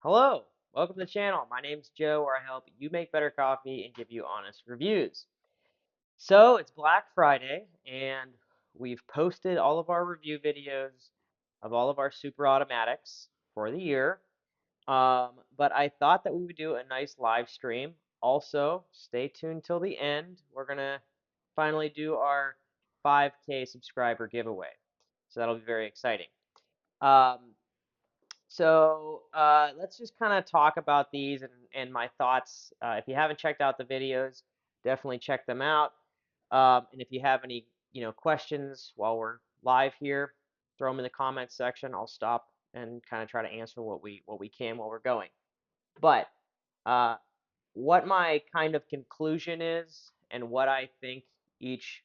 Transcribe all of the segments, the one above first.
Hello, welcome to the channel. My name's Joe, where I help you make better coffee and give you honest reviews. So it's Black Friday, and we've posted all of our review videos of all of our super automatics for the year. But I thought that we would do a nice live stream. Also, stay tuned till the end. We're gonna finally do our 5K subscriber giveaway, so that'll be very exciting. Um, let's just kind of talk about these and my thoughts. If you haven't checked out the videos, definitely check them out. And if you have any, questions while we're live here, throw them in the comments section. I'll stop and kind of try to answer what we can while we're going. But uh, what my kind of conclusion is and what I think each,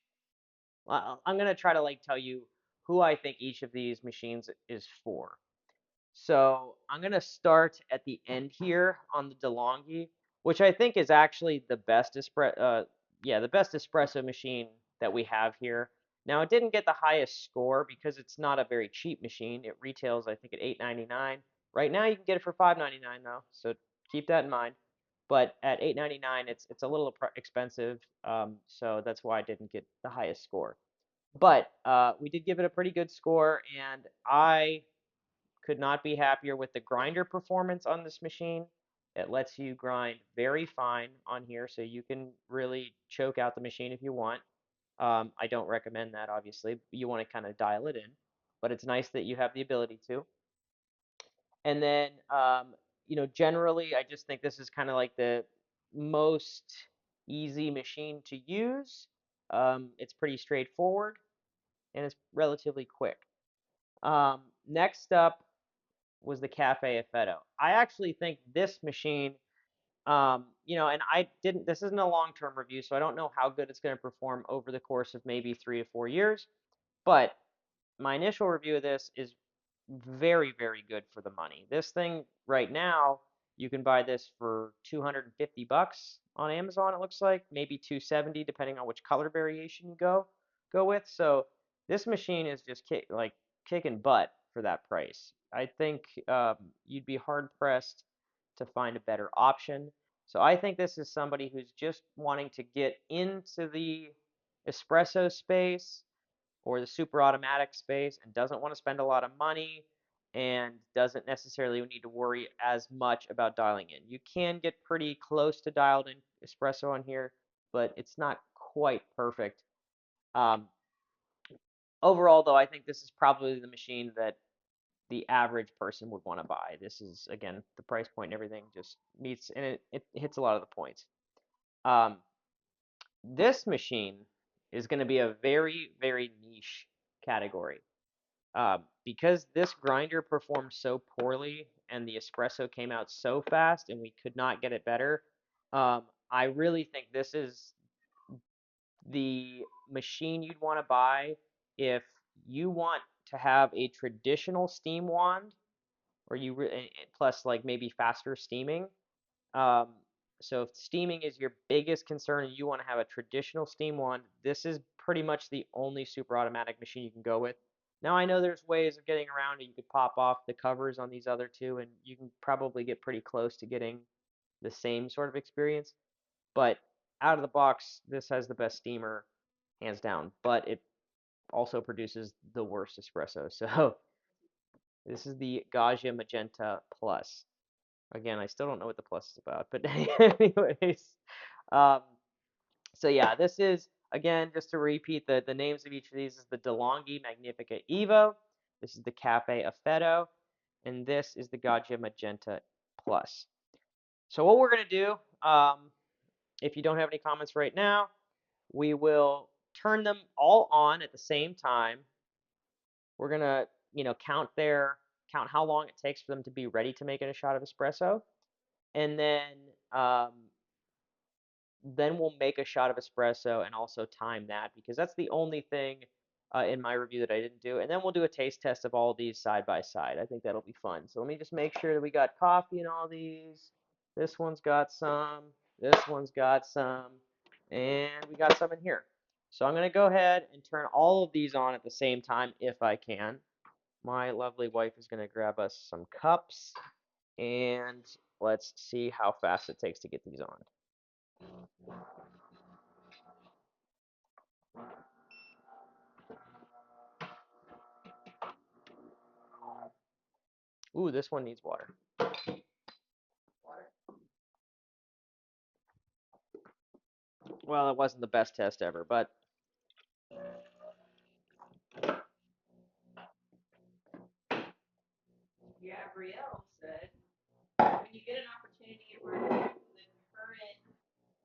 I'm gonna try to like tell you who I think each of these machines is for. So I'm gonna start at the end here on the Delonghi, which I think is actually the best espresso machine that we have here. Now it didn't get the highest score because it's not a very cheap machine. It retails I think at $8.99. Right now you can get it for $5.99 though, so keep that in mind. But at $8.99 it's a little expensive, so that's why I didn't get the highest score. But we did give it a pretty good score, and I could not be happier with the grinder performance on this machine. It lets you grind very fine on here, so you can really choke out the machine if you want. I don't recommend that, obviously. You want to kind of dial it in, but it's nice that you have the ability to. And then, generally, I just think this is kind of like the most easy machine to use. It's pretty straightforward, and it's relatively quick. Next up was the Cafe Affetto. I actually think this machine, and this isn't a long-term review, so I don't know how good it's going to perform over the course of maybe 3 to 4 years, but my initial review of this is very, very good for the money. This thing right now, you can buy this for 250 bucks on Amazon, it looks like, maybe 270 depending on which color variation you go with. So this machine is just kicking butt for that price. I think you'd be hard pressed to find a better option. So I think this is somebody who's just wanting to get into the espresso space or the super automatic space and doesn't want to spend a lot of money and doesn't necessarily need to worry as much about dialing in. You can get pretty close to dialed in espresso on here, but it's not quite perfect. Um, Overall, though, I think this is probably the machine that the average person would want to buy. This is, again, the price point and everything just meets, and it hits a lot of the points. Um, this machine is going to be a very, very niche category. Because this grinder performed so poorly and the espresso came out so fast and we could not get it better, I really think this is the machine you'd want to buy if you want to have a traditional steam wand or plus like maybe faster steaming. Um, so if steaming is your biggest concern and you want to have a traditional steam wand, this is pretty much the only super automatic machine you can go with. Now I know there's ways of getting around it. You could pop off the covers on these other two and you can probably get pretty close to getting the same sort of experience. But out of the box, this has the best steamer, hands down. But it also produces the worst espresso. So this is the Gaggia Magenta Plus. Again, I still don't know what the plus is about, but anyways, um, so yeah, this is again just to repeat the names of each of these is the Delonghi Magnifica Evo. This is the Cafe Affetto, and this is the Gaggia Magenta Plus. So what we're gonna do, if you don't have any comments right now, we will turn them all on at the same time. We're gonna, count how long it takes for them to be ready to make it a shot of espresso, and um, then we'll make a shot of espresso and also time that because that's the only thing in my review that I didn't do. And then we'll do a taste test of all these side by side. I think that'll be fun. So let me just make sure that we got coffee in all these. This one's got some. This one's got some. And we got some in here. So I'm going to go ahead and turn all of these on at the same time if I can. My lovely wife is going to grab us some cups. And let's see how fast it takes to get these on. Ooh, this one needs water. Well, it wasn't the best test ever, but Gabrielle said, when you get an opportunity to run the current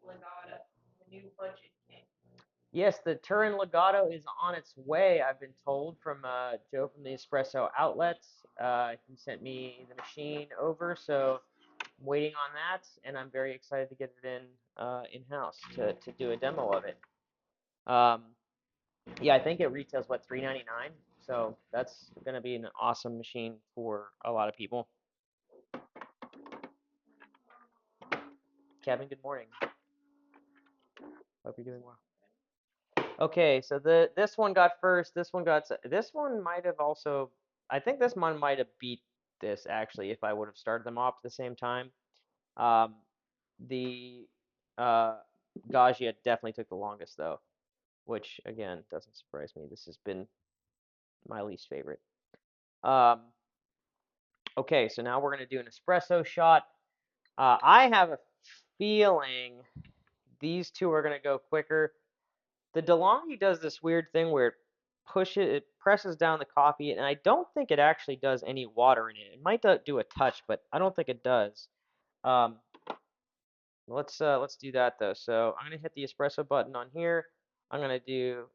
Legato, the new budget king. Yes, the Turin Legato is on its way, I've been told from Joe from the Espresso Outlets. He sent me the machine over, so I'm waiting on that, and I'm very excited to get it in-house to do a demo of it. Yeah, I think it retails, what, $3.99? So that's going to be an awesome machine for a lot of people. Kevin, good morning. Hope you're doing well. Okay, so this one got first. This one might have also. I think this one might have beat this actually if I would have started them off at the same time. Um, the uh, Gaggia definitely took the longest though, which again doesn't surprise me. This has been my least favorite. Um, okay, so now we're gonna do an espresso shot. I have a feeling these two are gonna go quicker. The Delonghi does this weird thing where it presses down the coffee, and I don't think it actually does any water in it. It might do a touch, but I don't think it does. Um, let's do that though. So I'm gonna hit the espresso button on here. I'm gonna do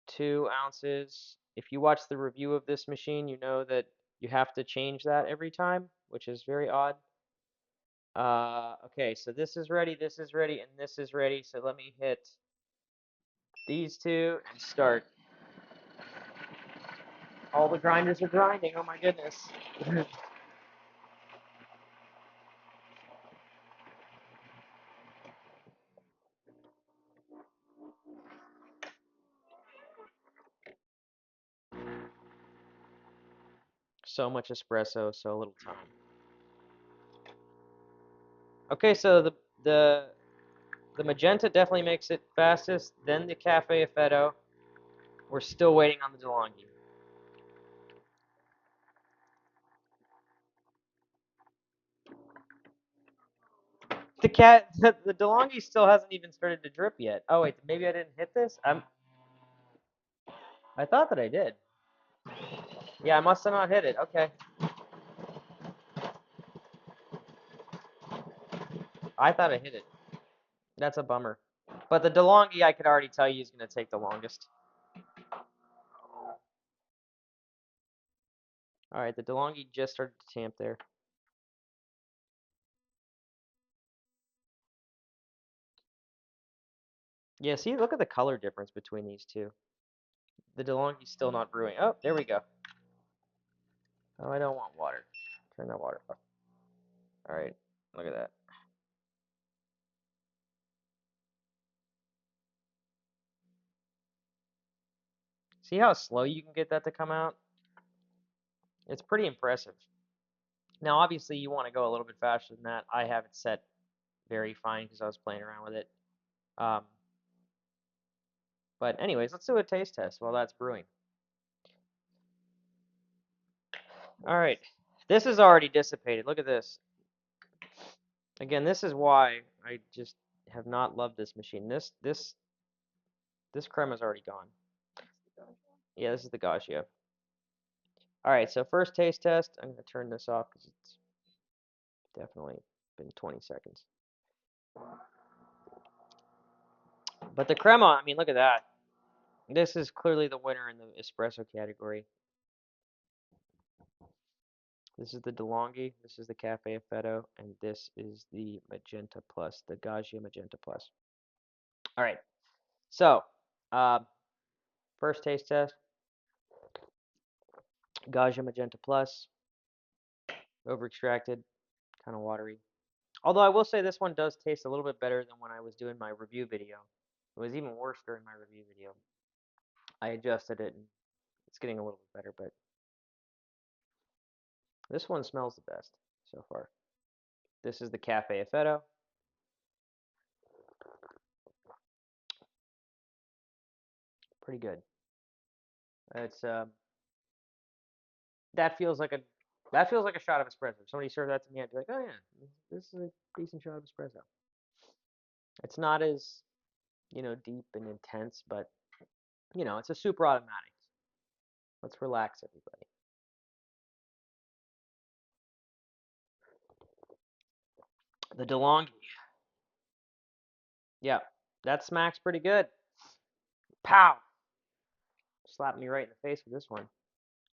2 ounces. If you watch the review of this machine, you know that you have to change that every time, which is very odd. Okay, so this is ready, and this is ready. So let me hit these two and start. All the grinders are grinding. Oh my goodness. So much espresso, so little time. Okay, so the magenta definitely makes it fastest. Then the Cafe Affetto. We're still waiting on the Delonghi. The Delonghi still hasn't even started to drip yet. Oh wait, maybe I didn't hit this. I thought that I did. Yeah, I must have not hit it. Okay. I thought I hit it. That's a bummer. But the Delonghi, I could already tell you, is going to take the longest. All right, the Delonghi just started to tamp there. Yeah, see, look at the color difference between these two. The Delonghi's still not brewing. Oh, there we go. Oh, I don't want water. Turn that water off. All right, look at that. See how slow you can get that to come out? It's pretty impressive. Now, obviously, you want to go a little bit faster than that. I have it set very fine because I was playing around with it. Um, but anyways, let's do a taste test while that's brewing. All right, this is already dissipated. Look at this. Again, this is why I just have not loved this machine. This crema is already gone. Yeah, this is the Gaggia. All right, so first taste test. I'm going to turn this off because it's definitely been 20 seconds. But the crema, I mean, look at that. This is clearly the winner in the espresso category. This is the Delonghi, this is the Cafe Affetto, and this is the Magenta Plus, the Gaggia Magenta Plus. All right, so first taste test. Gaggia Magenta Plus, over extracted, kind of watery. Although I will say this one does taste a little bit better than when I was doing my review video. It was even worse during my review video. I adjusted it and it's getting a little bit better, but This one smells the best so far. This is the Cafe Affetto. Pretty good. It's that feels like a shot of espresso. If somebody served that to me, I'd be like, oh yeah, this is a decent shot of espresso. It's not as, deep and intense, but it's a super automatic. Let's relax, everybody. The DeLonghi. Yeah, that smacks pretty good. Pow! Slapped me right in the face with this one.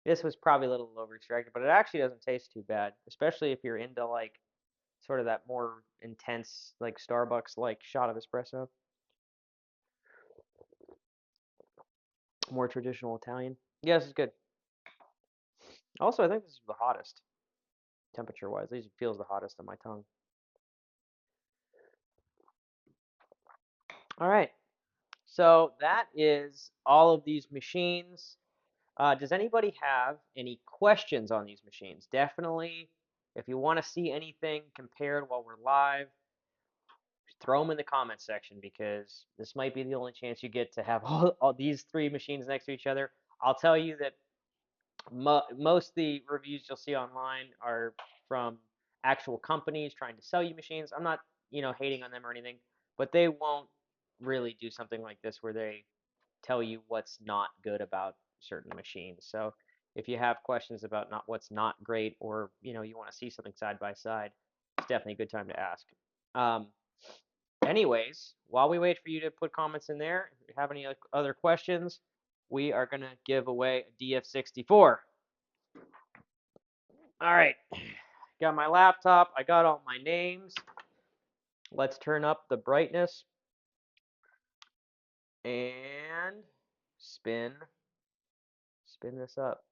This was probably a little over extracted, but it actually doesn't taste too bad, especially if you're into like sort of that more intense, like Starbucks like shot of espresso, more traditional Italian. Yes, it's good. Also, I think this is the hottest temperature wise. At least it feels the hottest on my tongue. All right. So that is all of these machines. Does anybody have any questions on these machines? Definitely, if you want to see anything compared while we're live, throw them in the comments section because this might be the only chance you get to have all these three machines next to each other. I'll tell you that most of the reviews you'll see online are from actual companies trying to sell you machines. I'm not, hating on them or anything, but they won't really do something like this where they tell you what's not good about certain machines. So if you have questions about not what's not great or, you want to see something side by side, it's definitely a good time to ask. Um, Anyways, while we wait for you to put comments in there, if you have any other questions, we are going to give away a DF64. All right, got my laptop. I got all my names. Let's turn up the brightness and spin this up.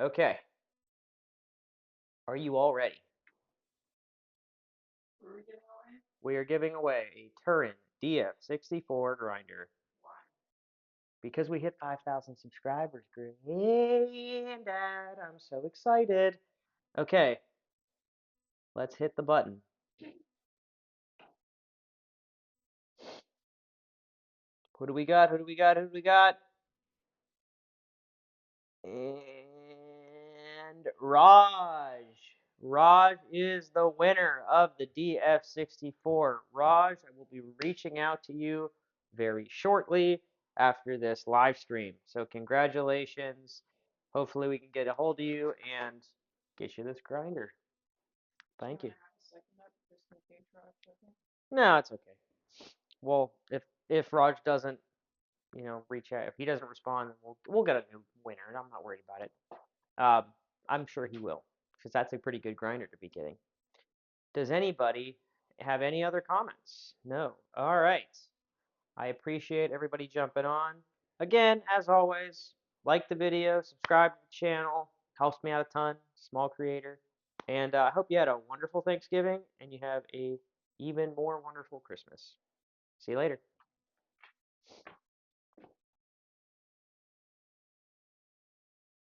Okay, are you all ready? We are giving away a Turin DF64 grinder. Because we hit 5,000 subscribers, Granddad. I'm so excited. Okay, let's hit the button. Who do we got? Who do we got? Who do we got? And Raj. Raj is the winner of the DF64. Raj, I will be reaching out to you very shortly after this live stream. So congratulations. Hopefully we can get a hold of you and get you this grinder. Thank you. No, it's okay. Well, if Raj doesn't, reach out, if he doesn't respond, we'll get a new winner, and I'm not worried about it. I'm sure he will, because that's a pretty good grinder to be getting. Does anybody have any other comments? No. All right. I appreciate everybody jumping on. Again, as always, like the video, subscribe to the channel. Helps me out a ton. Small creator. And I hope you had a wonderful Thanksgiving and you have a even more wonderful Christmas. See you later.